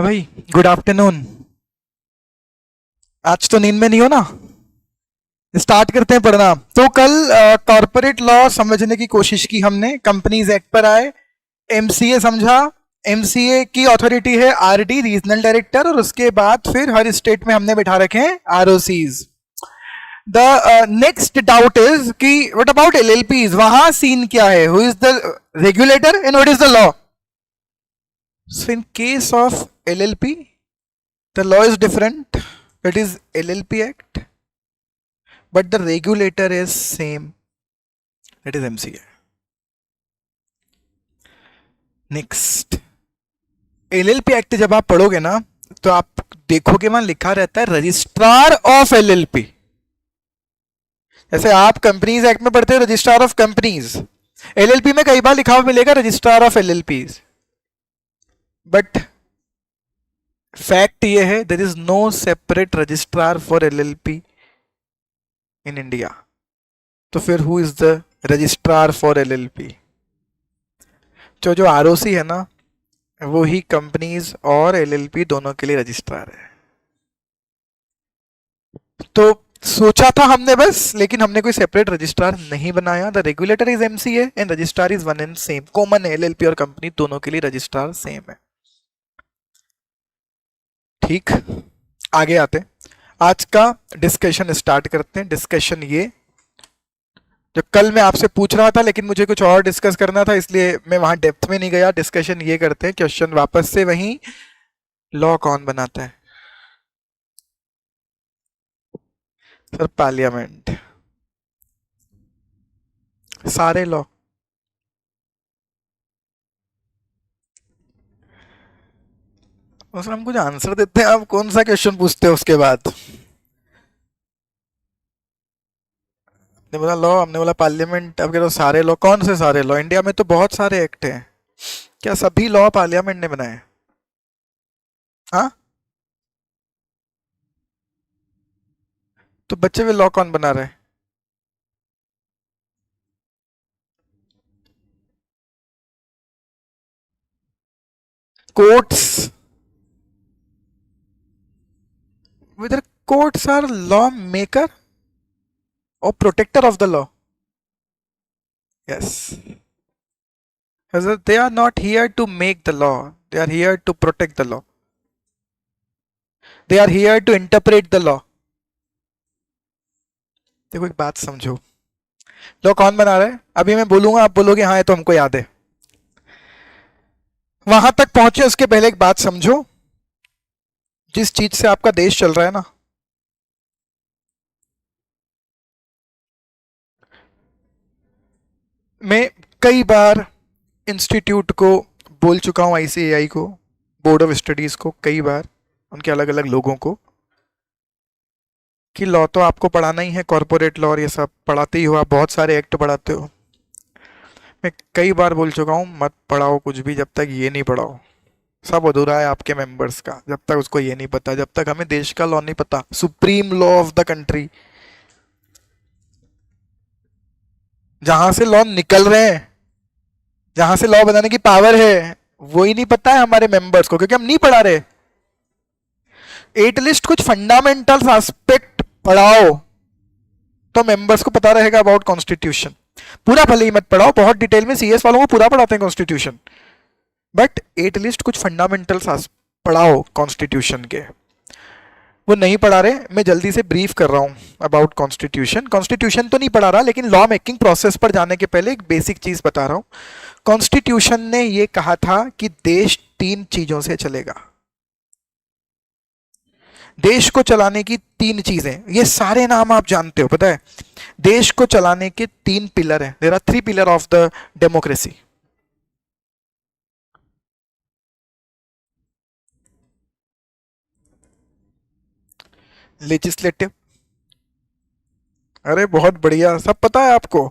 भाई, good afternoon. आज तो नींद में नहीं हो ना? स्टार्ट करते हैं पढ़ना। तो कल कॉर्पोरेट लॉ समझने की कोशिश की हमने, कंपनीज एक्ट पर आए, एमसीए समझा। एमसीए की अथॉरिटी है आरडी, रीजनल डायरेक्टर, और उसके बाद फिर हर स्टेट में हमने बिठा रखे हैं ROCs. The next doubt is कि व्हाट अबाउट एलएलपीज, वहां सीन क्या है? Who is the regulator and what is the law? So in case of LLP the law is different, it is LLP Act, but the regulator is same, it is MCA. Next, LLP Act जब आप पढ़ोगे ना तो आप देखोगे वहां लिखा रहता है रजिस्ट्रार ऑफ LLP। जैसे आप कंपनीज एक्ट में पढ़ते हो रजिस्ट्रार ऑफ कंपनीज, LLP में कई बार लिखा हुआ मिलेगा registrar of LLPs, but fact ये है there is no separate registrar for LLP in India. तो फिर who is the registrar for LLP? जो आरओसी है ना, वो ही कंपनीज और LLP दोनों के लिए रजिस्ट्रार है। तो सोचा था हमने बस, लेकिन हमने कोई सेपरेट रजिस्ट्रार नहीं बनाया। The regulator is MCA and registrar is one and same, common है। LLP और कंपनी दोनों के लिए रजिस्ट्रार सेम है। ठीक, आगे आते, आज का डिस्कशन स्टार्ट करते हैं। डिस्कशन ये जो कल मैं आपसे पूछ रहा था, लेकिन मुझे कुछ और डिस्कस करना था, इसलिए मैं वहां डेप्थ में नहीं गया। डिस्कशन ये करते हैं, क्वेश्चन वापस से वही, लॉ कौन बनाता है? Sir parliament. सारे लॉ। सर हम कुछ आंसर देते हैं, आप कौन सा क्वेश्चन पूछते हो उसके बाद? ने बोला लॉ, हमने बोला पार्लियामेंट। अब कह रहे हो सारे लॉ। कौन से सारे लॉ? इंडिया में तो बहुत सारे एक्ट हैं, क्या सभी लॉ पार्लियामेंट ने बनाए? हाँ, तो बच्चे हुए लॉ कौन बना रहे हैं? Courts, whether courts are law maker or protector of the law? Yes, they are not here to make the law, they are here to protect the law, they are here to interpret the law. देखो एक बात समझो, law कौन बना रहा है? अभी मैं बोलूंगा, आप बोलोगे हाँ ये तो हमको याद है। वहां तक पहुंचे उसके पहले एक बात समझो, जिस चीज से आपका देश चल रहा है ना, मैं कई बार इंस्टीट्यूट को बोल चुका हूं, ICAI को, बोर्ड ऑफ स्टडीज को, कई बार उनके अलग अलग लोगों को, कि लॉ तो आपको पढ़ाना ही है, कॉर्पोरेट लॉ और ये सब पढ़ाते ही हो, आप बहुत सारे एक्ट पढ़ाते हो। मैं कई बार बोल चुका हूँ मत पढ़ाओ कुछ भी जब तक ये नहीं पढ़ाओ। सब अधूरा है आपके मेंबर्स का जब तक उसको ये नहीं पता, जब तक हमें देश का लॉ नहीं पता, supreme law of the country, जहां से लॉ निकल रहे हैं, जहां से लॉ बनाने की पावर है, वो ही नहीं पता है हमारे मेंबर्स को, क्योंकि हम नहीं पढ़ा रहे। एटलीस्ट कुछ फंडामेंटल एस्पेक्ट पढ़ाओ तो मेंबर्स को पता रहेगा अबाउट कॉन्स्टिट्यूशन। पूरा भले ही मत पढ़ाओ, बहुत डिटेल में CS वालों को पूरा पढ़ाते हैं कॉन्स्टिट्यूशन, बट एटलीस्ट कुछ फंडामेंटल्स पढ़ाओ कॉन्स्टिट्यूशन के। वो नहीं पढ़ा रहे, मैं जल्दी से ब्रीफ कर रहा हूँ अबाउट कॉन्स्टिट्यूशन। कॉन्स्टिट्यूशन तो नहीं पढ़ा रहा, लेकिन लॉ मेकिंग प्रोसेस पर जाने के पहले एक बेसिक चीज बता रहा हूँ। कॉन्स्टिट्यूशन ने ये कहा था कि देश 3 चीजों से चलेगा। देश को चलाने की 3 चीजें, ये सारे नाम आप जानते हो, पता है? देश को चलाने के 3 पिलर हैं। There are 3 pillar of the democracy. Legislative, अरे बहुत बढ़िया, सब पता है आपको,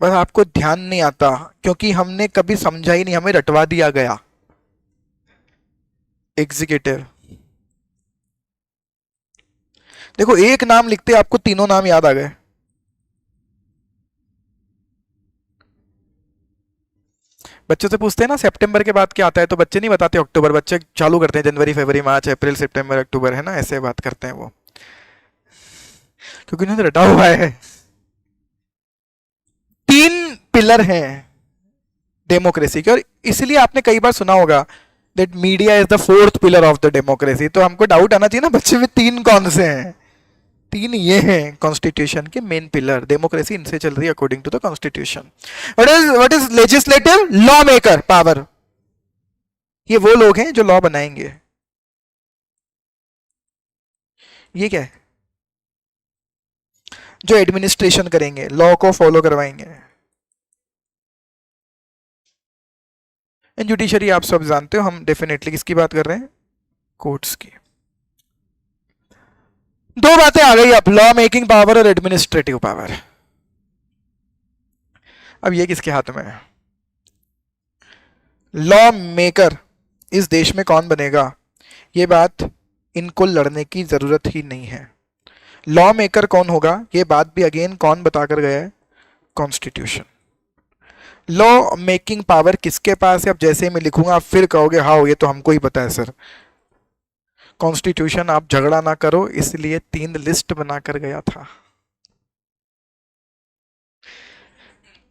बस आपको ध्यान नहीं आता क्योंकि हमने कभी समझा ही नहीं, हमें रटवा दिया गया। एग्जीक्यूटिव, देखो एक नाम लिखते आपको तीनों नाम याद आ गए। बच्चों से पूछते हैं ना सितंबर के बाद क्या आता है, तो बच्चे नहीं बताते अक्टूबर, बच्चे चालू करते हैं जनवरी फरवरी मार्च अप्रैल सितंबर अक्टूबर, है ना, ऐसे बात करते हैं वो, क्योंकि उन्होंने रटा हुआ है। 3 पिलर हैं डेमोक्रेसी के, और इसलिए आपने कई बार सुना होगा that media is the 4th pillar of the democracy. तो हमको डाउट आना चाहिए ना बच्चे में 3 कौन से हैं। 3 ये हैं कॉन्स्टिट्यूशन के मेन पिलर, डेमोक्रेसी इनसे चल रही है according to the constitution. What is legislative? Law maker power, ये वो लोग हैं जो लॉ बनाएंगे। ये क्या है? जो एडमिनिस्ट्रेशन करेंगे, लॉ को फॉलो करवाएंगे। एंड जुडिशरी आप सब जानते हो, हम डेफिनेटली किसकी बात कर रहे हैं? कोर्ट्स की। 2 बातें आ गई अब, लॉ मेकिंग पावर और एडमिनिस्ट्रेटिव पावर। अब ये किसके हाथ में है? लॉ मेकर इस देश में कौन बनेगा, ये बात इनको लड़ने की जरूरत ही नहीं है। लॉ मेकर कौन होगा, ये बात भी अगेन कौन बताकर गया है? कॉन्स्टिट्यूशन। लॉ मेकिंग पावर किसके पास है? अब जैसे मैं लिखूंगा आप फिर कहोगे हाँ ये तो हमको ही पता है सर। कॉन्स्टिट्यूशन, आप झगड़ा ना करो, इसलिए 3 लिस्ट बनाकर गया था।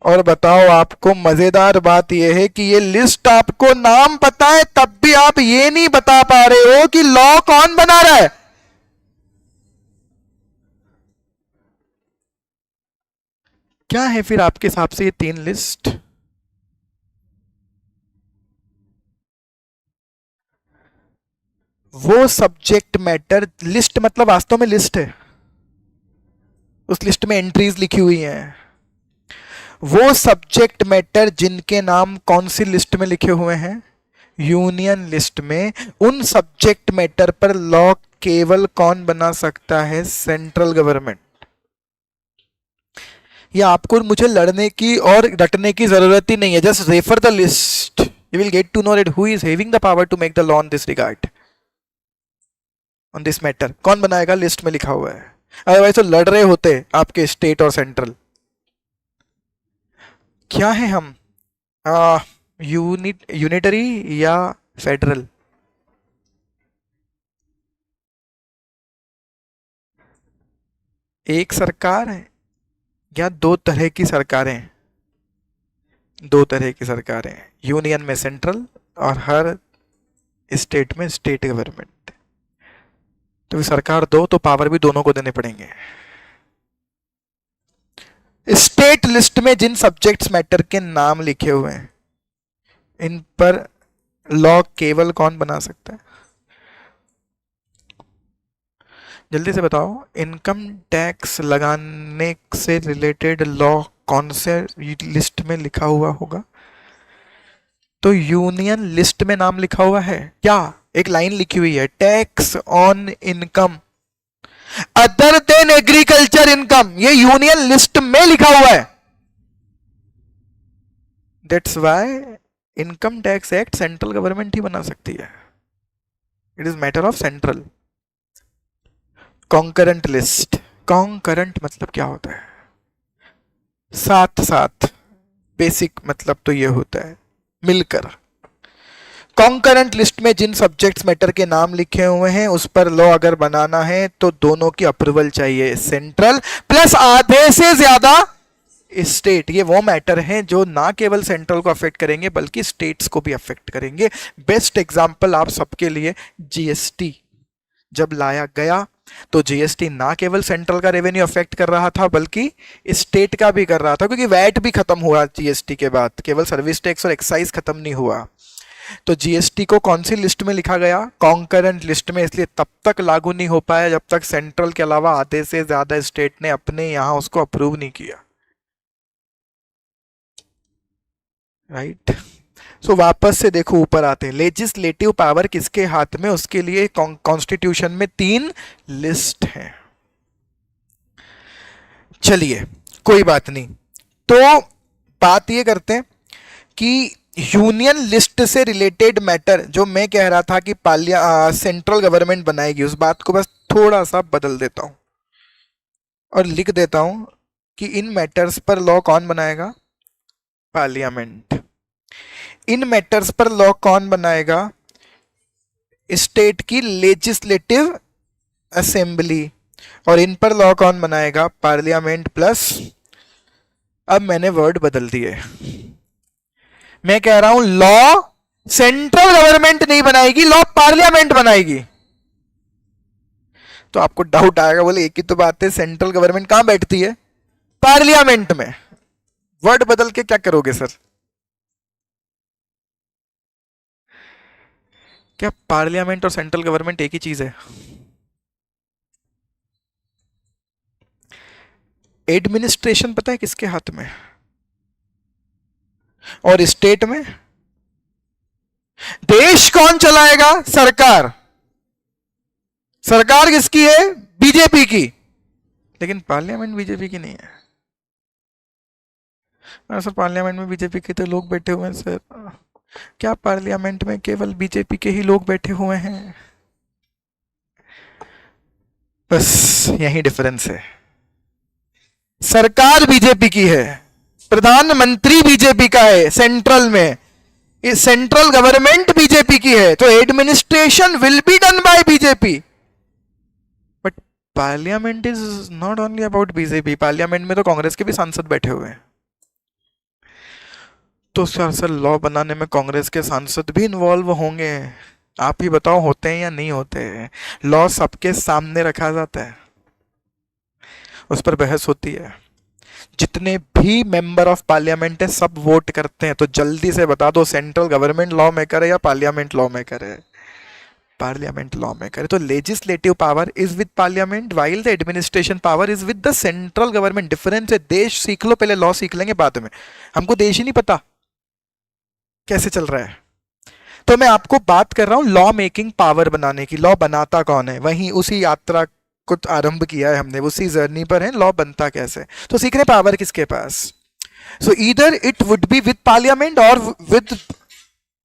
और बताओ, आपको मजेदार बात यह है कि ये लिस्ट आपको नाम पता है, तब भी आप ये नहीं बता पा रहे हो कि लॉ कौन बना रहा है। क्या है फिर आपके हिसाब से ये 3 लिस्ट? वो सब्जेक्ट मैटर, लिस्ट मतलब वास्तव में लिस्ट है, उस लिस्ट में एंट्रीज लिखी हुई हैं। वो सब्जेक्ट मैटर जिनके नाम कौन सी लिस्ट में लिखे हुए हैं? यूनियन लिस्ट में। उन सब्जेक्ट मैटर पर लॉ केवल कौन बना सकता है? Central government. या आपको मुझे लड़ने की और डटने की जरूरत ही नहीं है, just refer the list, you will get to know that who is having the power to make the law on this regard, on this matter. कौन बनाएगा? लिस्ट में लिखा हुआ है। अदरवाइज तो लड़ रहे होते आपके स्टेट और सेंट्रल। क्या है हम? यूनिटरी या फेडरल? एक सरकार है या 2 तरह की सरकारें? 2 तरह की सरकारें, यूनियन में सेंट्रल और हर स्टेट में स्टेट गवर्नमेंट। तो सरकार 2 तो पावर भी दोनों को देने पड़ेंगे। स्टेट लिस्ट में जिन सब्जेक्ट्स मैटर के नाम लिखे हुए हैं, इन पर लॉ केवल कौन बना सकता है? जल्दी से बताओ, इनकम टैक्स लगाने से रिलेटेड लॉ कौन से लिस्ट में लिखा हुआ होगा? तो यूनियन लिस्ट में नाम लिखा हुआ है क्या? एक लाइन लिखी हुई है, tax on income other than agriculture income, ये यूनियन लिस्ट में लिखा हुआ है। That's why income tax act central government ही बना सकती है, it is matter of central. Concurrent list, concurrent मतलब क्या होता है? साथ साथ, बेसिक मतलब तो ये होता है मिलकर। कॉन्करेंट लिस्ट में जिन सब्जेक्ट्स मैटर के नाम लिखे हुए हैं उस पर लॉ अगर बनाना है तो दोनों की अप्रूवल चाहिए, सेंट्रल प्लस आधे से ज्यादा स्टेट। ये वो मैटर हैं जो ना केवल सेंट्रल को अफेक्ट करेंगे बल्कि स्टेट्स को भी अफेक्ट करेंगे। बेस्ट एग्जांपल आप सबके लिए, जीएसटी जब लाया गया तो जीएसटी ना केवल सेंट्रल का रेवेन्यू अफेक्ट कर रहा था बल्कि स्टेट का भी कर रहा था, क्योंकि वैट भी खत्म हुआ जीएसटी के बाद, केवल सर्विस टैक्स और एक्साइज खत्म नहीं हुआ। तो जीएसटी को कौन सी लिस्ट में लिखा गया? कॉन्करेंट लिस्ट में, इसलिए तब तक लागू नहीं हो पाया जब तक सेंट्रल के अलावा आधे से ज्यादा स्टेट ने अपने यहां उसको अप्रूव नहीं किया। राइट। सो वापस से देखो, ऊपर आते हैं, लेजिस्लेटिव पावर किसके हाथ में? उसके लिए कॉन्स्टिट्यूशन में 3 लिस्ट हैं। चलिए कोई बात नहीं, तो बात ये करते हैं कि यूनियन लिस्ट से रिलेटेड मैटर जो मैं कह रहा था कि सेंट्रल गवर्नमेंट बनाएगी, उस बात को बस थोड़ा सा बदल देता हूं और लिख देता हूं कि इन मैटर्स पर लॉ कौन बनाएगा? पार्लियामेंट। इन मैटर्स पर लॉ कौन बनाएगा? स्टेट की लेजिस्लेटिव असेंबली। और इन पर लॉ कौन बनाएगा? पार्लियामेंट प्लस, अब मैंने वर्ड बदल दिए, मैं कह रहा हूं लॉ सेंट्रल गवर्नमेंट नहीं बनाएगी, लॉ पार्लियामेंट बनाएगी। तो आपको डाउट आएगा, बोले एक ही तो बात है, सेंट्रल गवर्नमेंट कहां बैठती है? पार्लियामेंट में। वर्ड बदल के क्या करोगे सर? क्या पार्लियामेंट और सेंट्रल गवर्नमेंट एक ही चीज है? एडमिनिस्ट्रेशन पता है किसके हाथ में? और स्टेट में देश कौन चलाएगा? सरकार। सरकार किसकी है? बीजेपी की। लेकिन पार्लियामेंट बीजेपी की नहीं है। सर पार्लियामेंट में बीजेपी के तो लोग बैठे हुए हैं सर। क्या पार्लियामेंट में केवल बीजेपी के ही लोग बैठे हुए हैं? बस यही डिफरेंस है। सरकार बीजेपी की है, प्रधानमंत्री बीजेपी का है सेंट्रल में, सेंट्रल गवर्नमेंट बीजेपी की है, तो administration will be done by BJP. But parliament is not only about BJP, parliament में तो कांग्रेस के भी सांसद बैठे हुए हैं। तो सर लॉ बनाने में कांग्रेस के सांसद भी इन्वॉल्व होंगे? आप ही बताओ, होते हैं या नहीं होते हैं? लॉ सबके सामने रखा जाता है, उस पर बहस होती है, जितने भी मेंबर ऑफ पार्लियामेंट है सब वोट करते हैं। तो जल्दी से बता दो, सेंट्रल गवर्नमेंट लॉ मेकर है या पार्लियामेंट लॉ मेकर है? पार्लियामेंट लॉ मेकर है। तो legislative power is with parliament while the administration power is with the central government. Difference है। देश सीख लो पहले, लॉ सीख लेंगे बाद में। हमको देश ही नहीं पता कैसे चल रहा है। तो मैं आपको बात कर रहा हूं लॉ मेकिंग पावर बनाने की। लॉ बनाता कौन है? वहीं उसी यात्रा कुछ आरंभ किया है हमने, उसी जर्नी पर है, लॉ बनता कैसे। तो सीखने पावर किसके पास? So either it would be with parliament और विद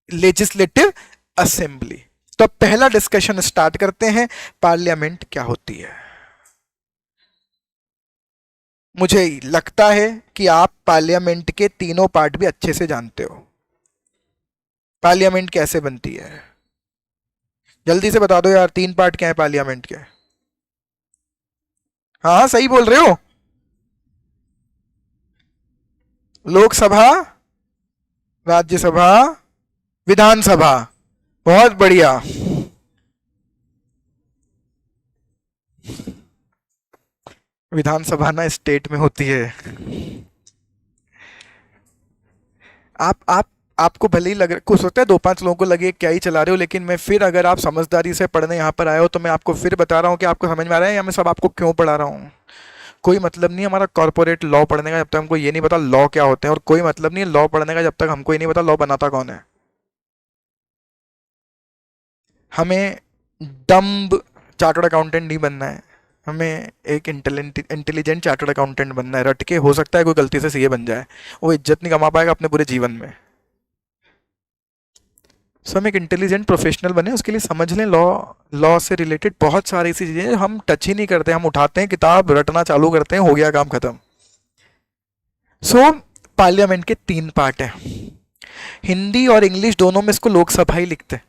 लेजिस्लेटिव असेंबली। तो पहला डिस्कशन स्टार्ट करते हैं, पार्लियामेंट क्या होती है। मुझे लगता है कि आप पार्लियामेंट के तीनों पार्ट भी अच्छे से जानते हो। पार्लियामेंट कैसे बनती है जल्दी से बता दो यार। तीन पार्ट क्या है पार्लियामेंट के? हाँ सही बोल रहे हो। लोकसभा, राज्यसभा, विधानसभा। बहुत बढ़िया। विधानसभा ना स्टेट में होती है। आपको भले ही लग कुछ होता है, 2-5 लोगों को लगे क्या ही चला रहे हो, लेकिन मैं फिर अगर आप समझदारी से पढ़ने यहाँ पर आए हो तो मैं आपको फिर बता रहा हूँ कि आपको समझ में आ रहा है या मैं सब आपको क्यों पढ़ा रहा हूँ। कोई मतलब नहीं है हमारा कॉर्पोरेट लॉ पढ़ने का जब तक हमको ये नहीं पता लॉ क्या होते हैं, और कोई मतलब नहीं है लॉ पढ़ने का जब तक हमको ये नहीं पता लॉ बनाता कौन है। हमें डम्ब चार्टर्ड अकाउंटेंट नहीं बनना है, हमें एक इंटेलिजेंट चार्टर्ड अकाउंटेंट बनना है। रट के हो सकता है कोई गलती से सीए बन जाए, वो इज्जत नहीं कमा पाएगा अपने पूरे जीवन में। सो हम एक इंटेलिजेंट प्रोफेशनल बने, उसके लिए समझ लें लॉ से रिलेटेड बहुत सारी ऐसी चीज़ें हम टच ही नहीं करते। हम उठाते हैं किताब, रटना चालू करते हैं, हो गया काम खत्म। सो पार्लियामेंट के 3 पार्ट हैं। हिंदी और इंग्लिश दोनों में इसको लोकसभा ही लिखते हैं,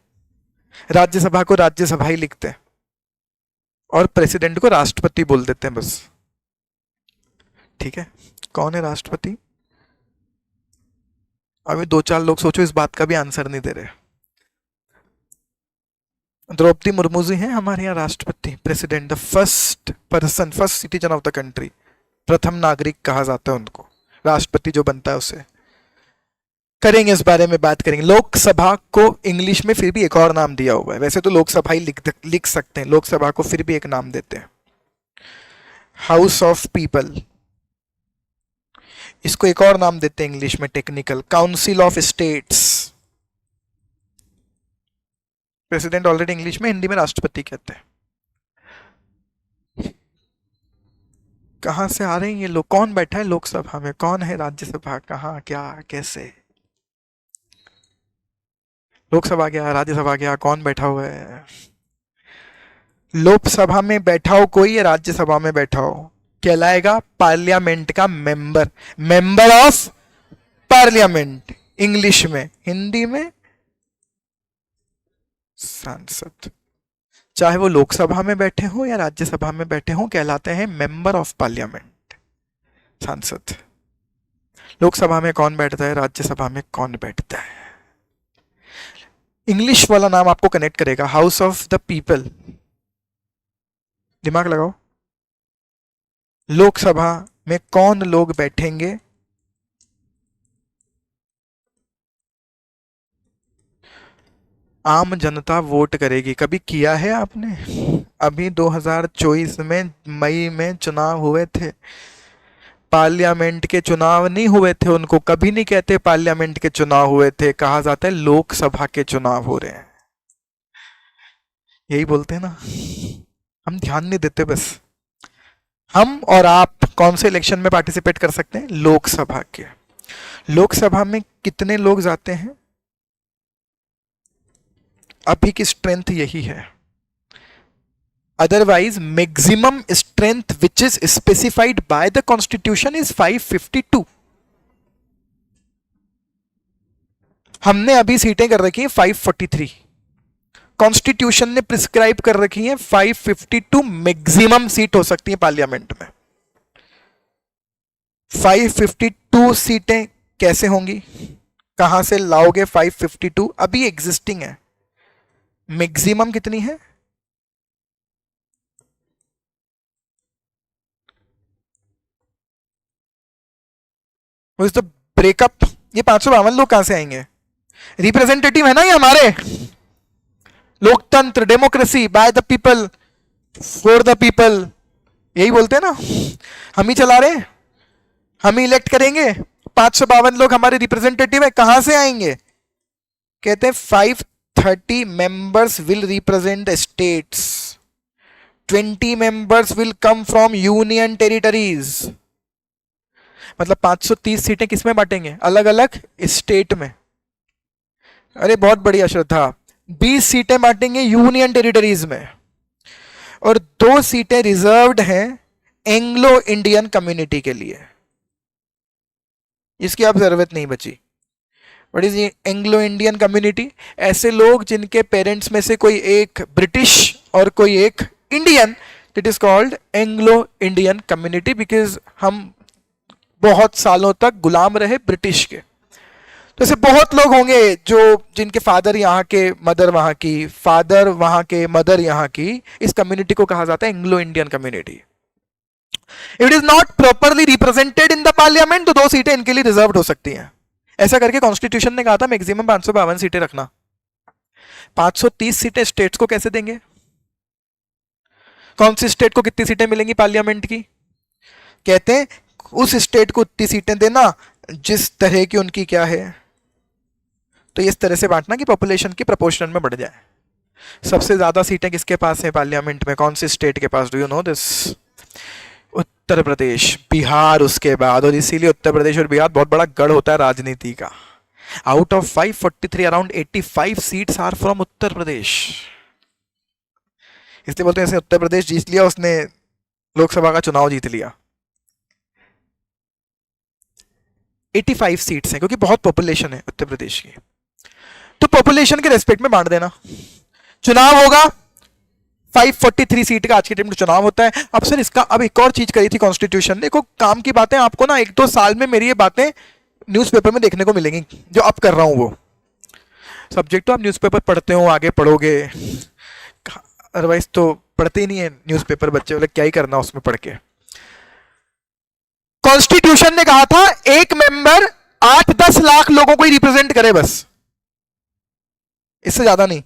राज्यसभा को राज्यसभा ही लिखते हैं, और प्रेसिडेंट को राष्ट्रपति बोल देते हैं बस। ठीक है, कौन है राष्ट्रपति? अभी 2-4 लोग सोचो इस बात का भी आंसर नहीं दे रहे। द्रौपदी मुर्मू जी हैं हमारे यहाँ राष्ट्रपति, president, the first person, first citizen of the country, प्रथम नागरिक कहा जाता है उनको। राष्ट्रपति जो बनता है उसे करेंगे, इस बारे में बात करेंगे। लोकसभा को इंग्लिश में फिर भी एक और नाम दिया हुआ है, वैसे तो लोकसभा ही लिख सकते हैं, लोकसभा को फिर भी एक नाम देते हैं, हाउस ऑफ पीपल। इसको एक और नाम देते हैं इंग्लिश में technical, council of states. President already English में, हिंदी में राष्ट्रपति कहते हैं। कहां से आ रहे हैं ये लोग? कौन बैठा है लोकसभा में, कौन है राज्यसभा, कहां, क्या, कैसे? लोकसभा क्या, राज्यसभा क्या, कौन बैठा हुआ है? लोकसभा में बैठा हो कोई या राज्यसभा में बैठा हो, कहलाएगा पार्लियामेंट का member, member of parliament. English में, हिंदी में सांसद, चाहे वो लोकसभा में बैठे हो या राज्यसभा में बैठे हो, कहलाते हैं मेंबर ऑफ पार्लियामेंट, सांसद। लोकसभा में कौन बैठता है, राज्यसभा में कौन बैठता है। इंग्लिश वाला नाम आपको कनेक्ट करेगा, हाउस ऑफ द पीपल, दिमाग लगाओ। लोकसभा में कौन लोग बैठेंगे, आम जनता वोट करेगी। कभी किया है आपने? अभी 2024 में मई में चुनाव हुए थे, पार्लियामेंट के चुनाव नहीं हुए थे, उनको कभी नहीं कहते पार्लियामेंट के चुनाव हुए थे, कहा जाता है लोकसभा के चुनाव हो रहे हैं, यही बोलते हैं ना। हम ध्यान नहीं देते बस। हम और आप कौन से इलेक्शन में पार्टिसिपेट कर सकते हैं, लोकसभा के। लोकसभा में कितने लोग जाते हैं, अभी की स्ट्रेंथ यही है, otherwise maximum strength which is specified by the constitution is 552। हमने अभी सीटें कर रखी हैं 543, कॉन्स्टिट्यूशन ने प्रिस्क्राइब कर रखी है 552 मैक्सिमम सीट हो सकती है पार्लियामेंट में। 552 सीटें कैसे होंगी, कहां से लाओगे 552? अभी एग्जिस्टिंग है, मैक्सिमम कितनी है, तो ब्रेकअप, ये 552 लोग कहां से आएंगे, रिप्रेजेंटेटिव है ना ये हमारे, लोकतंत्र, democracy, by the people, for the people, यही बोलते हैं ना। हम ही चला रहे हैं, हम ही इलेक्ट करेंगे, 552 लोग हमारे रिप्रेजेंटेटिव है, कहां से आएंगे, कहते हैं 530 members will represent the states, 20 members will come from union territories. मतलब 530 सीटें किसमें बांटेंगे, अलग अलग स्टेट में। अरे बहुत बढ़िया श्रद्धा, 20 सीटें बांटेंगे यूनियन टेरिटरीज में, और 2 सीटें रिजर्व्ड हैं एंग्लो इंडियन कम्युनिटी के लिए, इसकी अब जरूरत नहीं बची। What is Anglo Indian community? ऐसे लोग जिनके पेरेंट्स में से कोई एक ब्रिटिश और कोई एक Indian, it is called Anglo Indian community, because हम बहुत सालों तक गुलाम रहे ब्रिटिश के। तो ऐसे बहुत लोग होंगे जो जिनके फादर यहाँ के, मदर वहां की, फादर वहां के, मदर यहाँ की, इस कम्युनिटी को कहा जाता है Anglo Indian community. It is not properly represented in the parliament, तो 2 सीटें इनके लिए रिजर्व्ड हो सकती हैं। ऐसा करके कॉन्स्टिट्यूशन ने कहा था मैक्सिमम 552 सीटें रखना। 530 सीटें स्टेट्स को कैसे देंगे, कौन सी स्टेट को कितनी सीटें मिलेंगी पार्लियामेंट की, कहते हैं उस स्टेट को उतनी सीटें देना जिस तरह की उनकी क्या है, तो इस तरह से बांटना कि पॉपुलेशन की प्रोपोर्शन में बढ़ जाए। सबसे ज्यादा सीटें किसके पास है पार्लियामेंट में, कौन सी स्टेट के पास, do you know this? Uttar Pradesh, Bihar उसके बाद, और इसीलिए उत्तर प्रदेश और बिहार बहुत बड़ा गढ़ होता है राजनीति का। Out of 543 around 85 seats are from Uttar Pradesh. इसलिए बोलते हैं उत्तर प्रदेश जीत लिया उसने, लोकसभा का चुनाव जीत लिया। 85 सीट्स हैं क्योंकि बहुत पॉपुलेशन है उत्तर प्रदेश की, तो पॉपुलेशन के रेस्पेक्ट में बांट देना। चुनाव होगा 543 सीट का आज के टाइम में चुनाव होता है। अब सर इसका अब एक और चीज करी थी कॉन्स्टिट्यूशन ने, देखो काम की बातें आपको ना 1-2 साल में मेरी ये बातें न्यूज़पेपर में देखने को मिलेंगी, जो अब कर रहा हूं वो सब्जेक्ट। तो आप न्यूज़पेपर पढ़ते हो, आगे पढ़ोगे, अदरवाइज तो पढ़ते ही नहीं है न्यूज़पेपर बच्चे, बोले क्या ही करना उसमें पढ़ के। कॉन्स्टिट्यूशन ने कहा था एक मेंबर 8-10 लाख लोगों को ही रिप्रेजेंट करे बस, इससे ज्यादा नहीं।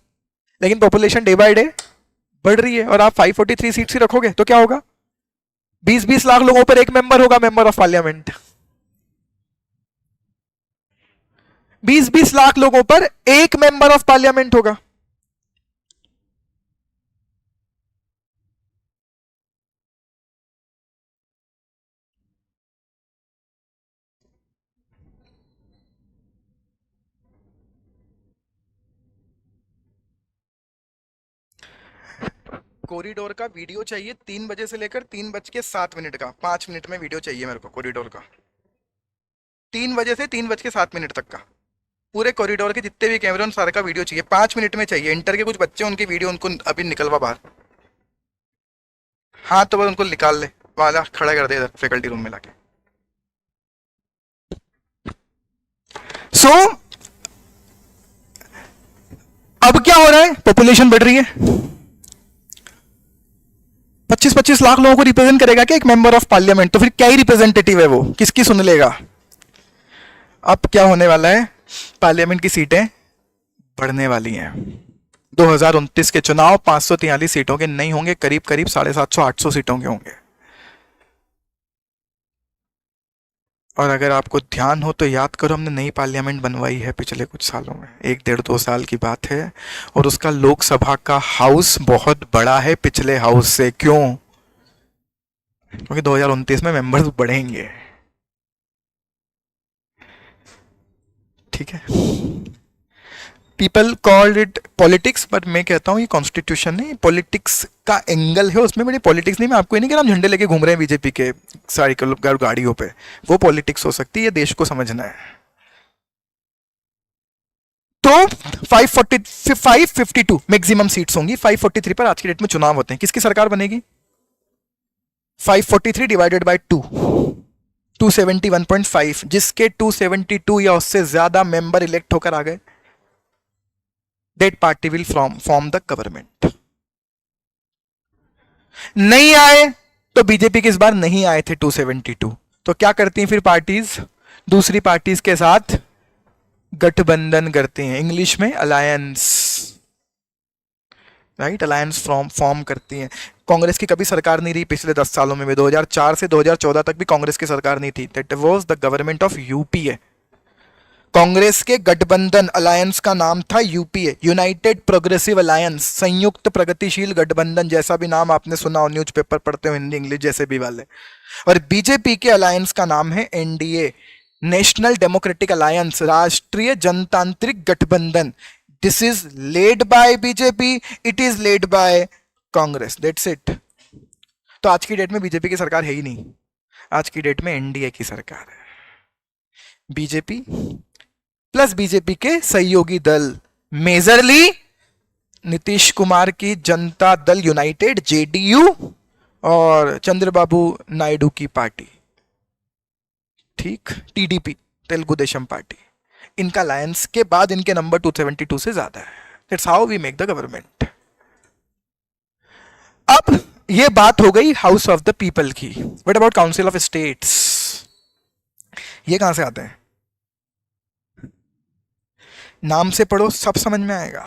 लेकिन पॉपुलेशन डे बाय डे बढ़ रही है और आप 543 सीट्स ही रखोगे तो क्या होगा, 20-20 लाख लोगों पर एक मेंबर होगा, मेंबर ऑफ पार्लियामेंट। 20-20 लाख लोगों पर एक मेंबर ऑफ पार्लियामेंट होगा। कॉरिडोर का वीडियो चाहिए 3 बजे से लेकर 3:07 का, 5 मिनट में वीडियो चाहिए मेरे को कॉरिडोर का, 3 बजे से 3:07 तक का। पूरे कॉरिडोर के जितने भी कैमरे उन सारे का वीडियो चाहिए, 5 मिनट में चाहिए। इंटर के कुछ बच्चे उनकी वीडियो उनको अभी निकलवा बाहर। हाँ तो बस उनको निकाल ले, वाला खड़ा कर दे इधर फैकल्टी रूम में लाके। सो अब क्या हो रहा है, पॉपुलेशन बढ़ रही है, 25-25 लाख लोगों को रिप्रेजेंट करेगा क्या एक मेंबर ऑफ पार्लियामेंट? तो फिर क्या ही रिप्रेजेंटेटिव है वो, किसकी सुन लेगा? अब क्या होने वाला है, पार्लियामेंट की सीटें बढ़ने वाली हैं। 2029 के चुनाव 543 सीटों के नहीं होंगे, करीब करीब 750-800 सीटों के होंगे। और अगर आपको ध्यान हो तो याद करो, हमने नई पार्लियामेंट बनवाई है पिछले कुछ सालों में, 1-1.5-2 साल की बात है, और उसका लोकसभा का हाउस बहुत बड़ा है पिछले हाउस से। क्यों? क्योंकि 2029 में मेंबर्स बढ़ेंगे। ठीक है, people called it politics, but मैं कहता हूँ ये कॉन्स्टिट्यूशन नहीं, पॉलिटिक्स का एंगल है उसमें। मेरी पॉलिटिक्स नहीं, मैं आपको ये नहीं कह रहा हम झंडे लेके घूम रहे हैं बीजेपी के साइकिल गाड़ियों पे, वो पॉलिटिक्स हो सकती है, ये देश को समझना है। तो 552 मैक्सिमम सीट्स होंगी, 543 पर आज की डेट में चुनाव होते हैं। किसकी सरकार बनेगी? 543 डिवाइडेड बाय 2, 271.5, जिसके 272 या उससे ज्यादा मेंबर इलेक्ट होकर आ गए, that party will form the government। नहीं आए तो बीजेपी के इस बार नहीं आए थे 272, तो क्या करती हैं फिर पार्टीज? दूसरी पार्टीज के साथ गठबंधन करती हैं, इंग्लिश में अलायंस, राइट, अलायंस फॉर्म करती हैं। कांग्रेस की कभी सरकार नहीं रही पिछले 10 सालों में, 2004 से 2014 तक भी कांग्रेस की सरकार नहीं थी। That was the government of UPA. Congress के गठबंधन अलायंस का नाम था यूपीए, यूनाइटेड प्रोग्रेसिव अलायंस, संयुक्त प्रगतिशील गठबंधन, जैसा भी नाम आपने सुना हो न्यूज़पेपर पढ़ते हो हिंदी इंग्लिश जैसे भी वाले। और बीजेपी के अलायंस का नाम है एनडीए, नेशनल डेमोक्रेटिक अलायंस, राष्ट्रीय जनतांत्रिक गठबंधन। This is led by BJP, it is led by Congress, that's it. तो आज की डेट में बीजेपी की सरकार है ही नहीं, आज की डेट में एनडीए की सरकार है। बीजेपी प्लस बीजेपी के सहयोगी दल, मेजरली नीतीश कुमार की जनता दल यूनाइटेड जेडीयू और चंद्रबाबू नायडू की पार्टी, ठीक, टीडीपी तेलुगु देशम पार्टी, इनका अलायंस के बाद इनके नंबर 272 से ज्यादा है। That's how we make the government. अब ये बात हो गई हाउस ऑफ द पीपल की। What about council of states? ये कहां से आते हैं? नाम से पढ़ो, सब समझ में आएगा।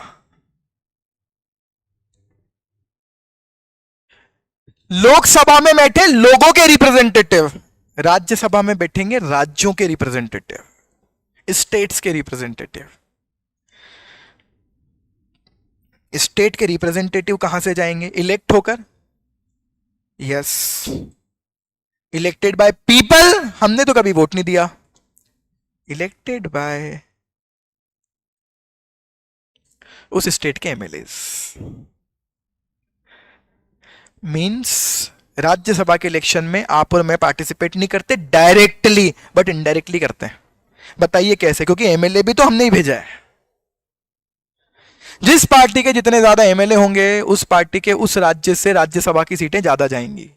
लोकसभा में बैठे लोगों के रिप्रेजेंटेटिव, राज्यसभा में बैठेंगे राज्यों के रिप्रेजेंटेटिव, स्टेट्स के रिप्रेजेंटेटिव। स्टेट के रिप्रेजेंटेटिव कहां से जाएंगे? इलेक्ट होकर, यस, इलेक्टेड बाय पीपल। हमने तो कभी वोट नहीं दिया, इलेक्टेड बाय उस स्टेट के एमएलए। मींस राज्यसभा के इलेक्शन में आप और मैं पार्टिसिपेट नहीं करते डायरेक्टली, बट इनडायरेक्टली करते हैं। बताइए कैसे? क्योंकि एमएलए भी तो हमने ही भेजा है। जिस पार्टी के जितने ज्यादा एमएलए होंगे उस पार्टी के उस राज्य से राज्यसभा की सीटें ज्यादा जाएंगी।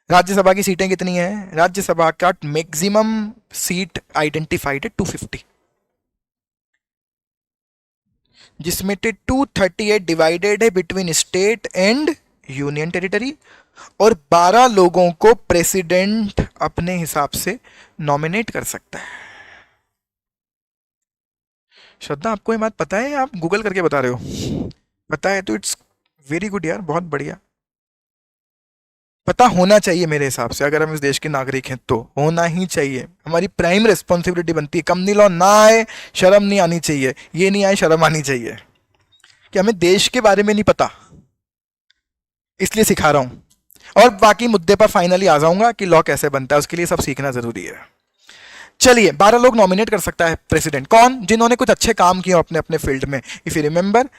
राज्यसभा की सीटें कितनी हैं? राज्यसभा का मैक्सिमम सीट आइडेंटिफाइड है 250, जिसमें 238 डिवाइडेड है between state and union territory, और 12 लोगों को प्रेसिडेंट अपने हिसाब से नॉमिनेट कर सकता है। श्रद्धा, आपको ये बात पता है? आप गूगल करके बता रहे हो? पता है तो इट्स वेरी गुड यार, बहुत बढ़िया। पता होना चाहिए मेरे हिसाब से, अगर हम इस देश के नागरिक हैं तो होना ही चाहिए। हमारी प्राइम रिस्पॉन्सिबिलिटी बनती है। कम्युनिटी लॉ ना आए, शर्म नहीं आनी चाहिए, ये नहीं आए शर्म आनी चाहिए कि हमें देश के बारे में नहीं पता, इसलिए सिखा रहा हूं। और बाकी मुद्दे पर फाइनली आ जाऊंगा कि लॉ कैसे बनता है, उसके लिए सब सीखना जरूरी है। चलिए, 12 लोग नॉमिनेट कर सकता है प्रेसिडेंट। कौन? जिन्होंने कुछ अच्छे काम किए अपने अपने फील्ड में। इफ यू रिमेंबर,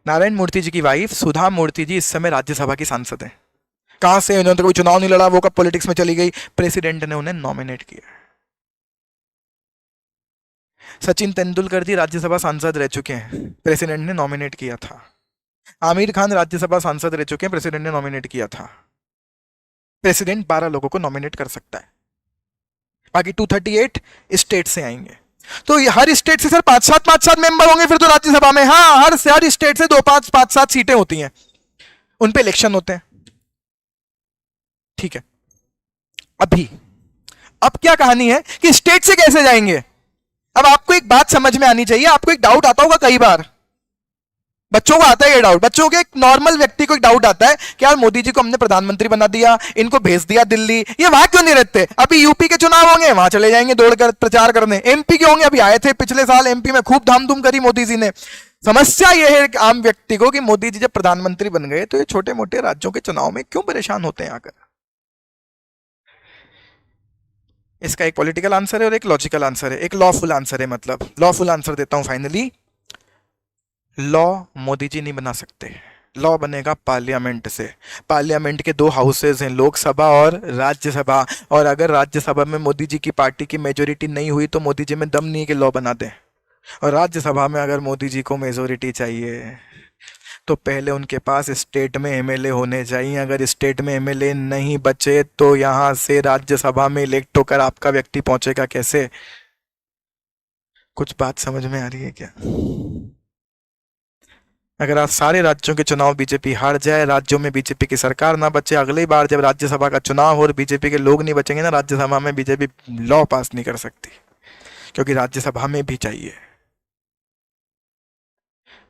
नारायण मूर्ति जी की वाइफ सुधा मूर्ति जी इस समय राज्यसभा की सांसद है। कहां से? उन्होंने तो कोई चुनाव नहीं लड़ा, वो कब पॉलिटिक्स में चली गई? प्रेसिडेंट ने उन्हें नॉमिनेट किया। सचिन तेंदुलकर जी राज्यसभा सांसद रह चुके हैं, प्रेसिडेंट ने नॉमिनेट किया था। आमिर खान राज्यसभा सांसद रह चुके हैं, प्रेसिडेंट ने नॉमिनेट किया था। प्रेसिडेंट 12 लोगों को नॉमिनेट कर सकता है, बाकी 238 स्टेट से आएंगे। तो हर स्टेट से सर 5-7 मेंबर होंगे फिर तो राज्यसभा में। हाँ, हर स्टेट से 2-5 सीटें होती हैं, उन पे इलेक्शन होते हैं। ठीक है, अब क्या कहानी है कि स्टेट से कैसे जाएंगे। अब आपको एक बात समझ में आनी चाहिए, आपको एक डाउट आता होगा कई बार, बच्चों को आता है ये डाउट, बच्चों के एक नॉर्मल व्यक्ति को एक डाउट आता है कि यार मोदी जी को हमने प्रधानमंत्री बना दिया, इनको भेज दिया दिल्ली, ये वहां क्यों नहीं रहते। अभी यूपी के चुनाव होंगे, वहां चले जाएंगे दौड़कर प्रचार करने। एमपी के होंगे, अभी आए थे पिछले साल एमपी में, खूब धाम-धूम करी मोदी जी ने। समस्या यह है आम व्यक्ति को कि मोदी जी जब प्रधानमंत्री बन गए तो ये छोटे मोटे राज्यों के चुनाव में क्यों परेशान होते हैं आकर। इसका एक पॉलिटिकल आंसर है और एक लॉजिकल आंसर है, एक लॉफुल आंसर है। मतलब लॉफुल आंसर देता हूं फाइनली, लॉ मोदी जी नहीं बना सकते, लॉ बनेगा पार्लियामेंट से। पार्लियामेंट के 2 हाउसेज हैं, लोकसभा और राज्यसभा, और अगर राज्यसभा में मोदी जी की पार्टी की मेजोरिटी नहीं हुई तो मोदी जी में दम नहीं है कि लॉ बना दें। और राज्यसभा में अगर मोदी जी को मेजोरिटी चाहिए तो पहले उनके पास स्टेट में एमएलए होने चाहिए। अगर स्टेट में एमएलए नहीं बचे तो यहां से राज्यसभा में इलेक्ट होकर आपका व्यक्ति पहुंचेगा कैसे। कुछ बात समझ में आ रही है क्या। अगर आज सारे राज्यों के चुनाव बीजेपी हार जाए, राज्यों में बीजेपी की सरकार ना बचे, अगली बार जब राज्यसभा का चुनाव हो और बीजेपी के लोग नहीं बचेंगे ना राज्यसभा में, बीजेपी लॉ पास नहीं कर सकती, क्योंकि राज्यसभा में भी चाहिए।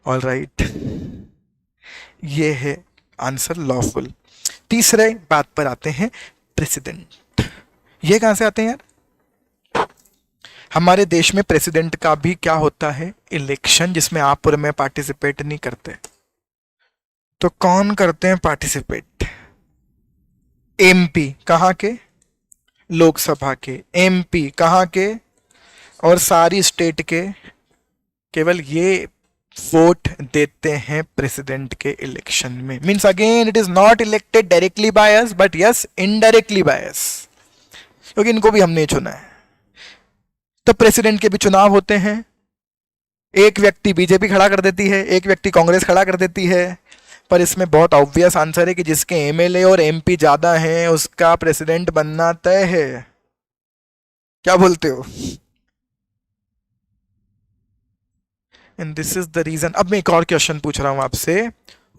ऑल राइट, ये है आंसर लॉफुल। तीसरे बात पर आते हैं, प्रेसिडेंट। ये कहां से आते हैं यार। हमारे देश में प्रेसिडेंट का भी क्या होता है, इलेक्शन, जिसमें आप और मैं पार्टिसिपेट नहीं करते। तो कौन करते हैं पार्टिसिपेट, एमपी कहां के, लोकसभा के, एमपी कहां के, और सारी स्टेट के। केवल ये वोट देते हैं प्रेसिडेंट के इलेक्शन में। Means again it is not elected directly by us, but yes indirectly by us, क्योंकि इनको भी हमने चुना है। तो प्रेसिडेंट के भी चुनाव होते हैं, एक व्यक्ति बीजेपी खड़ा कर देती है, एक व्यक्ति कांग्रेस खड़ा कर देती है। पर इसमें बहुत ऑब्वियस आंसर है कि जिसके एमएलए और एमपी ज्यादा हैं उसका प्रेसिडेंट बनना तय है। क्या बोलते हो। And this is the reason. अब मैं एक और क्वेश्चन पूछ रहा हूं आपसे,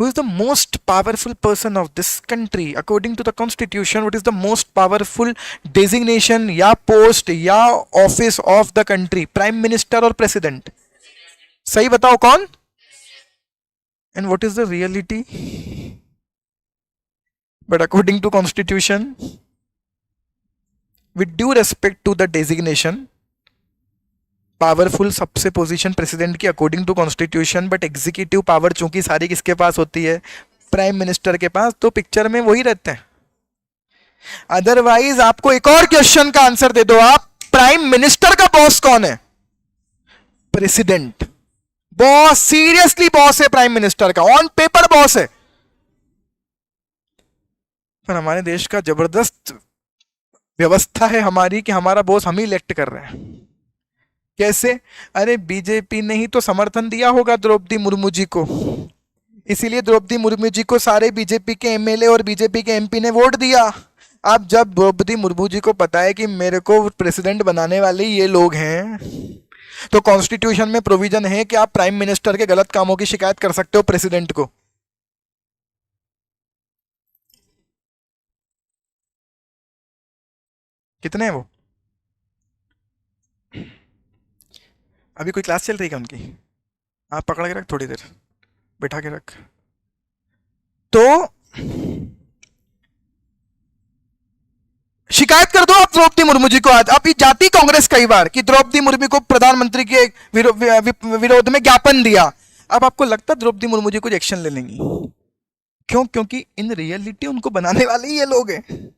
who is the most powerful person of this country according to the constitution. What is the most powerful designation या पोस्ट या office of the country, prime minister और प्रेसिडेंट। सही बताओ कौन। And what is the reality. But according to constitution, with due respect to the designation, powerful सबसे position president की according to constitution, but executive power चूंकि सारी किसके पास होती है, प्राइम मिनिस्टर के पास, तो पिक्चर में वही रहते हैं। अदरवाइज आपको एक और क्वेश्चन का आंसर दे दो आप, प्राइम मिनिस्टर का बॉस कौन है, प्रेसिडेंट। बॉस, सीरियसली बॉस है प्राइम मिनिस्टर का, ऑन पेपर बॉस है। पर हमारे देश का जबरदस्त व्यवस्था है हमारी कि हमारा बॉस हम ही इलेक्ट कर रहे हैं। कैसे। अरे बीजेपी ने ही तो समर्थन दिया होगा द्रौपदी मुर्मू जी को, इसीलिए द्रौपदी मुर्मू जी को सारे बीजेपी के एमएलए और बीजेपी के एमपी ने वोट दिया। अब जब द्रौपदी मुर्मू जी को पता है कि मेरे को प्रेसिडेंट बनाने वाले ये लोग हैं, तो कॉन्स्टिट्यूशन में प्रोविजन है कि आप प्राइम मिनिस्टर के गलत कामों की शिकायत कर सकते हो प्रेसिडेंट को। कितने हैं वो। अभी कोई क्लास चल रही है क्या उनकी। आप पकड़ के रख, थोड़ी देर बैठा के रख। तो शिकायत कर दो आप द्रौपदी मुर्मू जी को। आज आप जाती कांग्रेस कई बार कि द्रौपदी मुर्मू को प्रधानमंत्री के विरोध में ज्ञापन दिया। अब आपको लगता है द्रौपदी मुर्मू जी कुछ एक्शन ले लेंगी। क्यों, क्योंकि इन रियलिटी उनको बनाने वाले ये लोग हैं।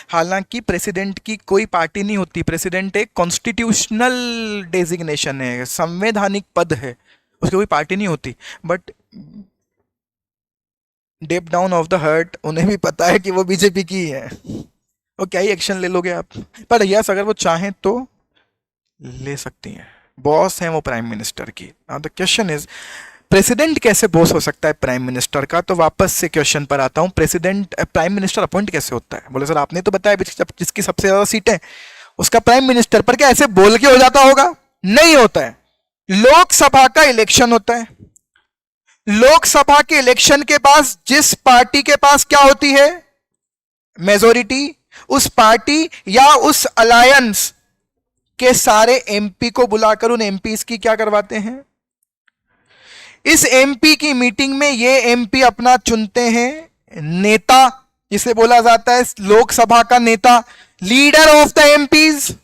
हालांकि प्रेसिडेंट की कोई पार्टी नहीं होती, प्रेसिडेंट एक कॉन्स्टिट्यूशनल डेजिग्नेशन है, संवैधानिक पद है, उसकी कोई पार्टी नहीं होती। But deep down of the heart उन्हें भी पता है कि वो बीजेपी की है, वो क्या ही एक्शन ले लोगे आप। पर यस, अगर वो चाहें तो ले सकती हैं। बॉस है वो प्राइम मिनिस्टर की। Now the question is, president कैसे बॉस हो सकता है प्राइम मिनिस्टर का? तो वापस से क्वेश्चन पर आता हूं, प्रेसिडेंट प्राइम मिनिस्टर अपॉइंट कैसे होता है? बोले सर आपने तो बताया जिसकी सबसे ज्यादा सीटें उसका प्राइम मिनिस्टर, पर क्या ऐसे बोल के हो जाता होगा? नहीं होता है। लोकसभा का इलेक्शन होता है, लोकसभा के इलेक्शन के पास जिस पार्टी के पास क्या होती है? मेजोरिटी, उस पार्टी या उस अलायंस के सारे एमपी को बुलाकर उन एमपीज की क्या करवाते हैं? इस एमपी की मीटिंग में ये एमपी अपना चुनते हैं नेता, जिसे बोला जाता है लोकसभा का नेता, लीडर ऑफ द एमपीज।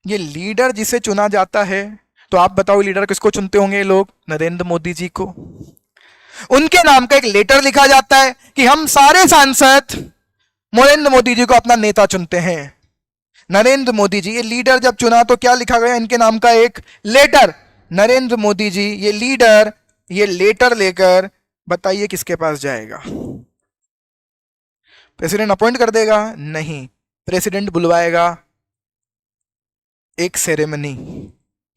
ये लीडर जिसे चुना जाता है, तो आप बताओ लीडर किसको चुनते होंगे लोग? नरेंद्र मोदी जी को। उनके नाम का एक लेटर लिखा जाता है कि हम सारे सांसद नरेंद्र मोदी जी को अपना नेता चुनते हैं। नरेंद्र मोदी जी, ये लीडर जब चुना तो क्या लिखा गया? इनके नाम का एक लेटर। नरेंद्र मोदी जी ये लीडर ये लेटर लेकर बताइए किसके पास जाएगा? प्रेसिडेंट अपॉइंट कर देगा? नहीं, प्रेसिडेंट बुलवाएगा एक सेरेमनी।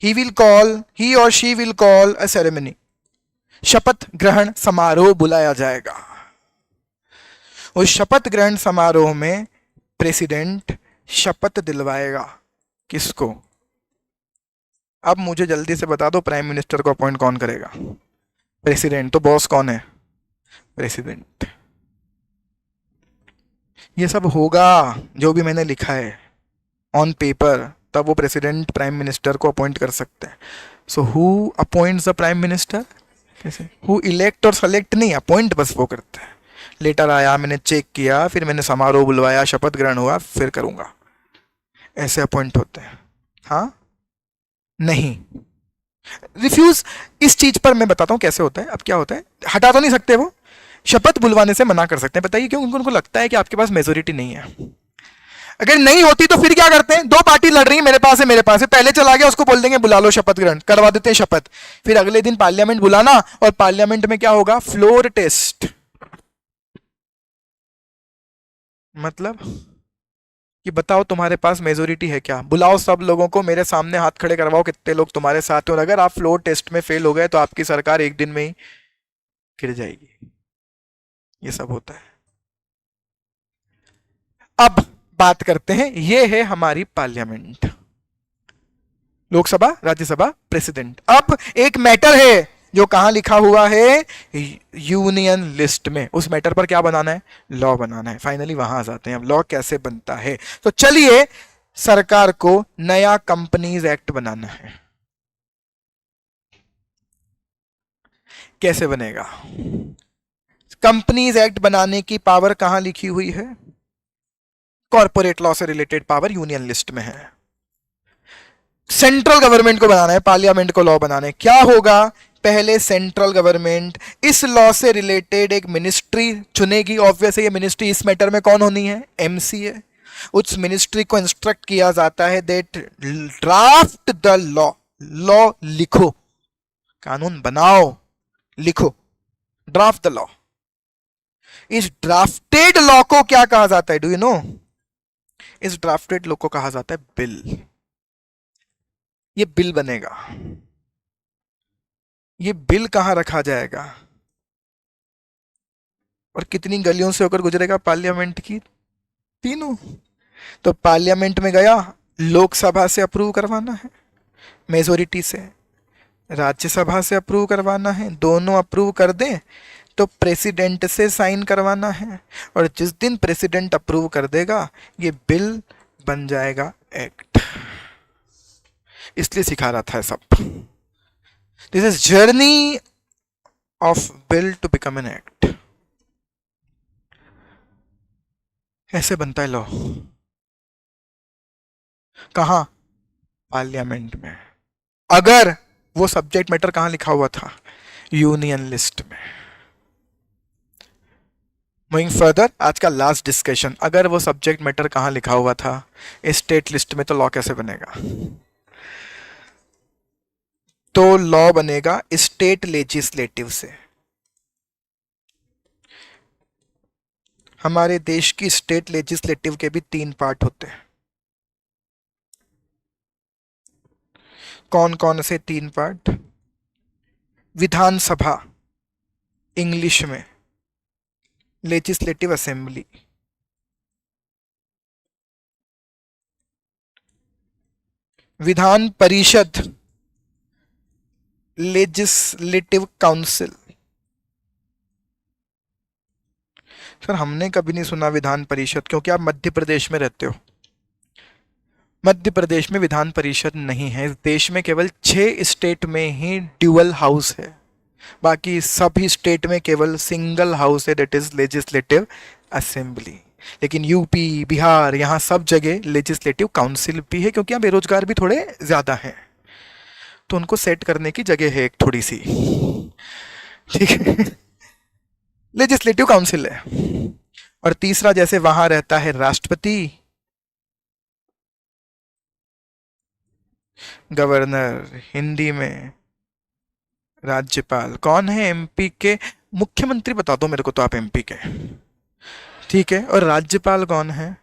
ही और she will call a ceremony. शपथ ग्रहण समारोह बुलाया जाएगा। उस शपथ ग्रहण समारोह में प्रेसिडेंट शपथ दिलवाएगा किसको? अब मुझे जल्दी से बता दो, प्राइम मिनिस्टर को अपॉइंट कौन करेगा? प्रेसिडेंट। तो बॉस कौन है? प्रेसिडेंट। ये सब होगा जो भी मैंने लिखा है ऑन पेपर, तब वो प्रेसिडेंट प्राइम मिनिस्टर को अपॉइंट कर सकते हैं। So who appoints the prime minister? कैसे? हु इलेक्ट और सेलेक्ट नहीं, अपॉइंट बस वो करता है। लेटर आया, मैंने चेक किया, फिर मैंने समारोह बुलवाया, शपथ ग्रहण हुआ, फिर करूंगा, ऐसे अपॉइंट होते हैं। हाँ नहीं, रिफ्यूज इस चीज पर मैं बताता हूं कैसे होता है। अब क्या होता है, हटा तो नहीं सकते, वो शपथ बुलवाने से मना कर सकते हैं। बताइए क्यों? उनको लगता है कि आपके पास मेजोरिटी नहीं है। अगर नहीं होती तो फिर क्या करते हैं? दो पार्टी लड़ रही है, मेरे पास है मेरे पास है, पहले चला गया, उसको बोल देंगे बुला लो, शपथ ग्रहण करवा देते हैं शपथ। फिर अगले दिन पार्लियामेंट बुलाना, और पार्लियामेंट में क्या होगा? Floor test. मतलब कि बताओ तुम्हारे पास मेजोरिटी है क्या? बुलाओ सब लोगों को, मेरे सामने हाथ खड़े करवाओ कितने लोग तुम्हारे साथ हैं, और अगर आप फ्लोर टेस्ट में फेल हो गए तो आपकी सरकार एक दिन में ही गिर जाएगी। ये सब होता है। अब बात करते हैं, ये है हमारी पार्लियामेंट, लोकसभा, राज्यसभा, प्रेसिडेंट। अब एक मैटर है जो कहां लिखा हुआ है? यूनियन लिस्ट में। उस मैटर पर क्या बनाना है? लॉ बनाना है। फाइनली वहां आ जाते हैं, अब लॉ कैसे बनता है। तो चलिए, सरकार को नया कंपनीज एक्ट बनाना है। कैसे बनेगा? कंपनीज एक्ट बनाने की पावर कहां लिखी हुई है? कॉर्पोरेट लॉ से रिलेटेड पावर यूनियन लिस्ट में है। सेंट्रल गवर्नमेंट को बनाना है, पार्लियामेंट को लॉ बनाना है। क्या होगा? पहले सेंट्रल गवर्नमेंट इस लॉ से रिलेटेड एक मिनिस्ट्री चुनेगी। ऑब्वियस है, ये मिनिस्ट्री इस मैटर में कौन होनी है? एमसीए। उस मिनिस्ट्री को इंस्ट्रक्ट किया जाता है that draft the law. Law लिखो, कानून बनाओ, लिखो, ड्राफ्ट द लॉ। इस ड्राफ्टेड लॉ को क्या कहा जाता है? Do you know? इस ड्राफ्टेड लॉ को कहा जाता है बिल। ये बिल बनेगा। ये बिल कहां रखा जाएगा और कितनी गलियों से होकर गुजरेगा? पार्लियामेंट की तीनों। तो पार्लियामेंट में गया, लोकसभा से अप्रूव करवाना है मेजोरिटी से, राज्यसभा से अप्रूव करवाना है, दोनों अप्रूव कर दें तो प्रेसिडेंट से साइन करवाना है, और जिस दिन प्रेसिडेंट अप्रूव कर देगा ये बिल बन जाएगा एक्ट। इसलिए सिखा रहा था सब। This is journey of bill to become an act. ऐसे बनता है लॉ। कहां? पार्लियामेंट में। अगर वो सब्जेक्ट मैटर कहां लिखा हुआ था? यूनियन लिस्ट में। मूविंग फर्दर, आज का लास्ट डिस्कशन, अगर वो सब्जेक्ट मैटर कहां लिखा हुआ था? स्टेट लिस्ट में। तो लॉ कैसे बनेगा? तो लॉ बनेगा स्टेट लेजिस्लेटिव से। हमारे देश की स्टेट लेजिस्लेटिव के भी तीन पार्ट होते हैं। कौन कौन से 3 पार्ट? विधानसभा इंग्लिश में, legislative assembly, Vidhan Parishad legislative council. Sir हमने कभी नहीं सुना विधान परिषद, क्योंकि आप मध्य प्रदेश में रहते हो। मध्य प्रदेश में विधान परिषद नहीं है। इस देश में केवल 6 स्टेट में ही ड्यूअल हाउस है, बाकी सभी स्टेट में केवल सिंगल हाउस है, दैट इज लेजिस्लेटिव असेंबली। लेकिन यूपी, बिहार, यहाँ सब जगह लेजिस्लेटिव काउंसिल भी है, क्योंकि यहाँ बेरोजगार भी थोड़े ज्यादा हैं, तो उनको सेट करने की जगह है एक थोड़ी सी, ठीक है। लेजिस्लेटिव काउंसिल है। और तीसरा, जैसे वहां रहता है राष्ट्रपति, गवर्नर, हिंदी में राज्यपाल। कौन है एमपी के? मुख्यमंत्री बता दो मेरे को तो आप एमपी के, ठीक है। और राज्यपाल कौन है?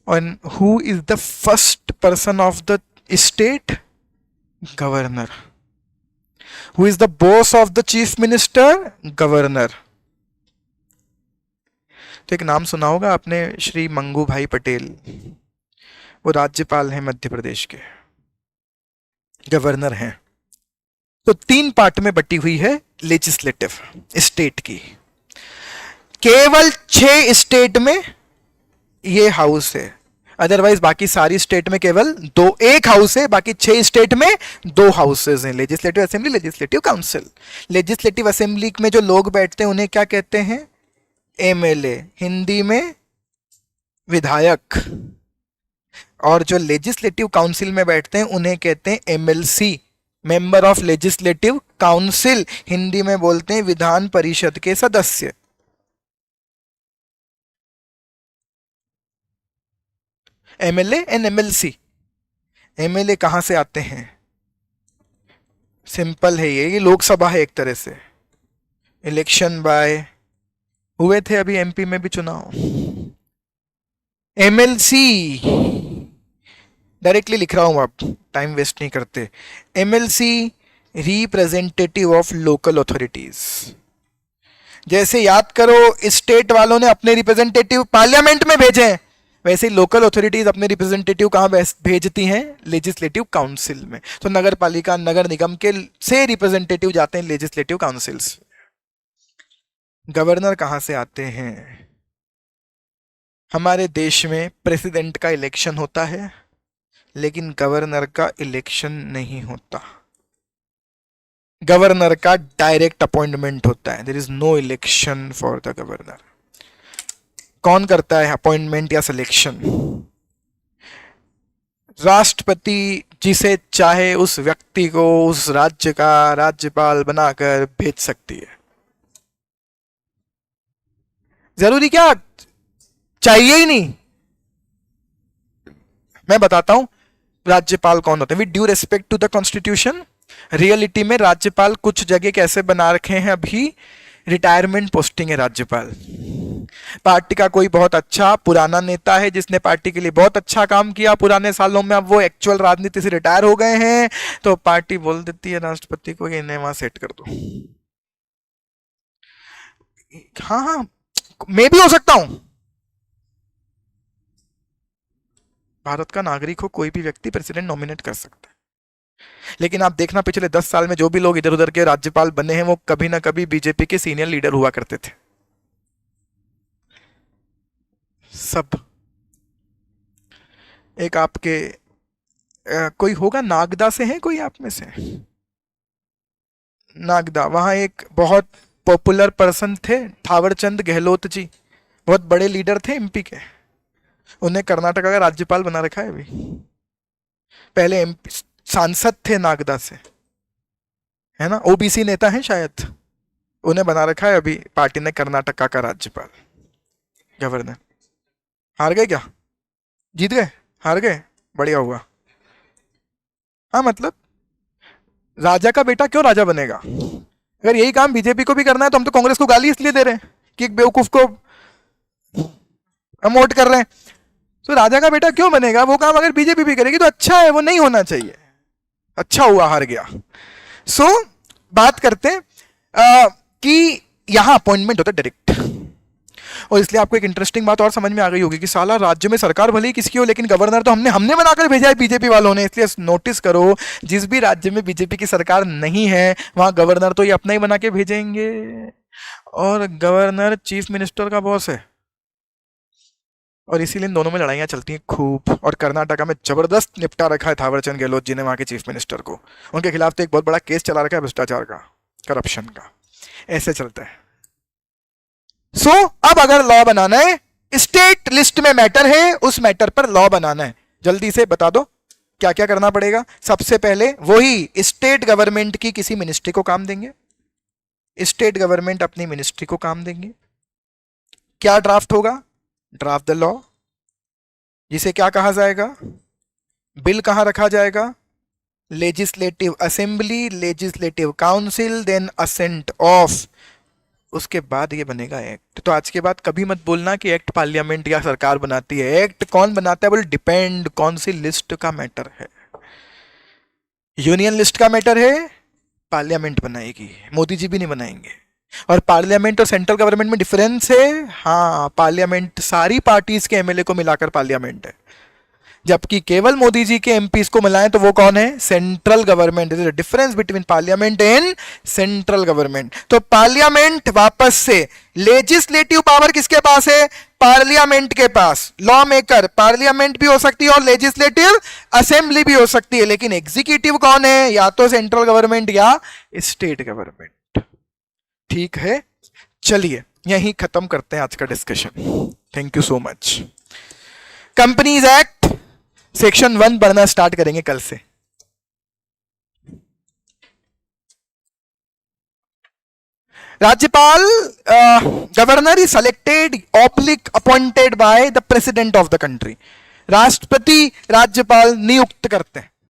और who is the first person of the state? Governor. Who is the boss of the chief minister? Governor. तो एक नाम सुना होगा आपने, श्री मंगू भाई पटेल, वो राज्यपाल हैं मध्य प्रदेश के, गवर्नर हैं। तो 3 पार्ट में बटी हुई है लेजिस्लेटिव स्टेट की। केवल 6 स्टेट में ये हाउस है, अदरवाइज बाकी सारी स्टेट में केवल 1 हाउस है, बाकी 6 स्टेट में 2 हाउसेज हैं, legislative assembly, legislative council. Legislative assembly में जो लोग बैठते हैं उन्हें क्या कहते हैं? एमएलए, हिंदी में विधायक। और जो लेजिस्लेटिव काउंसिल में बैठते हैं उन्हें कहते हैं MLC, member of legislative council, Hindi में बोलते हैं विधान परिषद के सदस्य। MLA and MLC. एमएलए कहां से आते हैं? सिंपल है, ये लोकसभा है एक तरह से, इलेक्शन बाय, हुए थे अभी एमपी में भी चुनाव। एमएलसी डायरेक्टली लिख रहा हूं, आप टाइम वेस्ट नहीं करते। MLC representative of local authorities. जैसे याद करो स्टेट वालों ने अपने रिप्रेजेंटेटिव पार्लियामेंट में भेजे हैं, वैसे ही लोकल अथॉरिटीज अपने रिप्रेजेंटेटिव कहां भेजती हैं? लेजिस्लेटिव काउंसिल में। तो नगर पालिका, नगर निगम के से रिप्रेजेंटेटिव जाते हैं लेजिस्लेटिव काउंसिल्स। गवर्नर कहां से आते हैं? हमारे देश में प्रेसिडेंट का इलेक्शन होता है, लेकिन गवर्नर का इलेक्शन नहीं होता। गवर्नर का डायरेक्ट अपॉइंटमेंट होता है, there is no election for the governor. कौन करता है अपॉइंटमेंट या सिलेक्शन? राष्ट्रपति जिसे चाहे उस व्यक्ति को उस राज्य का राज्यपाल बनाकर भेज सकती है। जरूरी क्या? चाहिए ही नहीं। मैं बताता हूं राज्यपाल कौन होते हैं, with due respect to the constitution. Reality में राज्यपाल कुछ जगह कैसे बना रखे हैं, अभी रिटायरमेंट पोस्टिंग है राज्यपाल। पार्टी का कोई बहुत अच्छा पुराना नेता है जिसने पार्टी के लिए बहुत अच्छा काम किया पुराने सालों में, अब वो एक्चुअल राजनीति से रिटायर हो गए हैं, तो पार्टी बोल देती है राष्ट्रपति को कि इन्हें वहां सेट कर दो। हाँ हाँ, मैं भी हो सकता हूं। भारत का नागरिक हो कोई भी व्यक्ति प्रेसिडेंट नॉमिनेट कर सकता है, लेकिन आप देखना पिछले 10 साल में जो भी लोग इधर उधर के राज्यपाल बने हैं वो कभी ना कभी बीजेपी के सीनियर लीडर हुआ करते थे, सब। एक आपके कोई होगा नागदा से, है कोई आप में से? नागदा, वहां एक बहुत पॉपुलर पर्सन थे थावरचंद गहलोत जी, बहुत बड़े लीडर थे एमपी के। उन्हें कर्नाटका का राज्यपाल बना रखा है अभी। पहले एमपी सांसद थे नागदा से, है ना, ओबीसी नेता हैं शायद, उन्हें बना रखा है अभी पार्टी ने कर्नाटका का राज्यपाल, गवर्नर। हार गए क्या? जीत गए? हार गए? बढ़िया हुआ। हाँ मतलब राजा का बेटा क्यों राजा बनेगा? अगर यही काम बीजेपी को भी करना है तो हम तो कांग्रेस को गाली इसलिए दे रहे हैं कि एक बेवकूफ को प्रमोट कर रहे हैं। तो राजा का बेटा क्यों बनेगा? वो काम अगर बीजेपी भी करेगी तो अच्छा है, वो नहीं होना चाहिए। अच्छा हुआ हार गया। सो बात करते हैं कि यहां अपॉइंटमेंट होता है डायरेक्ट। और इसलिए आपको एक इंटरेस्टिंग बात और समझ में आ गई होगी कि साला राज्य में सरकार भले ही किसकी हो, लेकिन गवर्नर तो हमने बनाकर भेजा है बीजेपी वालों ने। इसलिए नोटिस करो, जिस भी राज्य में बीजेपी की सरकार नहीं है वहां गवर्नर तो ये अपना ही बना के भेजेंगे, और गवर्नर चीफ मिनिस्टर का बॉस है। और इसीलिए इन दोनों में लड़ाइयां चलती हैं खूब। और कर्नाटका में जबरदस्त निपटा रखा है थावरचंद गहलोत जी ने वहां के चीफ मिनिस्टर को। उनके खिलाफ तो एक बहुत बड़ा केस चला रखा है भ्रष्टाचार का, करप्शन का। ऐसे चलता है। सो अब अगर लॉ बनाना है, स्टेट लिस्ट में मैटर है, उस मैटर पर लॉ बनाना है, जल्दी से बता दो क्या क्या करना पड़ेगा। सबसे पहले वही स्टेट गवर्नमेंट की किसी मिनिस्ट्री को काम देंगे। स्टेट गवर्नमेंट अपनी मिनिस्ट्री को काम देंगे। क्या ड्राफ्ट होगा? ड्राफ्ट द लॉ, जिसे क्या कहा जाएगा? बिल कहां रखा जाएगा? Legislative assembly, legislative council, then assent of. उसके बाद ये बनेगा एक्ट। तो आज के बाद कभी मत बोलना कि एक्ट पार्लियामेंट या सरकार बनाती है। एक्ट कौन बनाता है? बोल डिपेंड कौन सी लिस्ट का मैटर है। यूनियन लिस्ट का मैटर है, पार्लियामेंट बनाएगी, मोदी जी भी नहीं बनाएंगे। और पार्लियामेंट और सेंट्रल गवर्नमेंट में डिफरेंस है। हाँ, पार्लियामेंट सारी पार्टीज के एमएलए को मिलाकर पार्लियामेंट है, जबकि केवल मोदी जी के एमपीज को मिलाएं तो वो कौन है? Central government. This is the difference between parliament and central government. तो पार्लियामेंट वापस से, लेजिस्लेटिव पावर किसके पास है? पार्लियामेंट के पास। लॉ मेकर पार्लियामेंट भी हो सकती है और लेजिस्लेटिव असेंबली भी हो सकती है, लेकिन एग्जीक्यूटिव कौन है? या तो सेंट्रल गवर्नमेंट या स्टेट गवर्नमेंट। ठीक है, चलिए यहीं खत्म करते हैं आज का discussion. Thank you so much. Companies act section 1 पढ़ना स्टार्ट करेंगे कल से। राज्यपाल, governor is selected oblique appointed by the president of the country. राष्ट्रपति राज्यपाल नियुक्त करते हैं।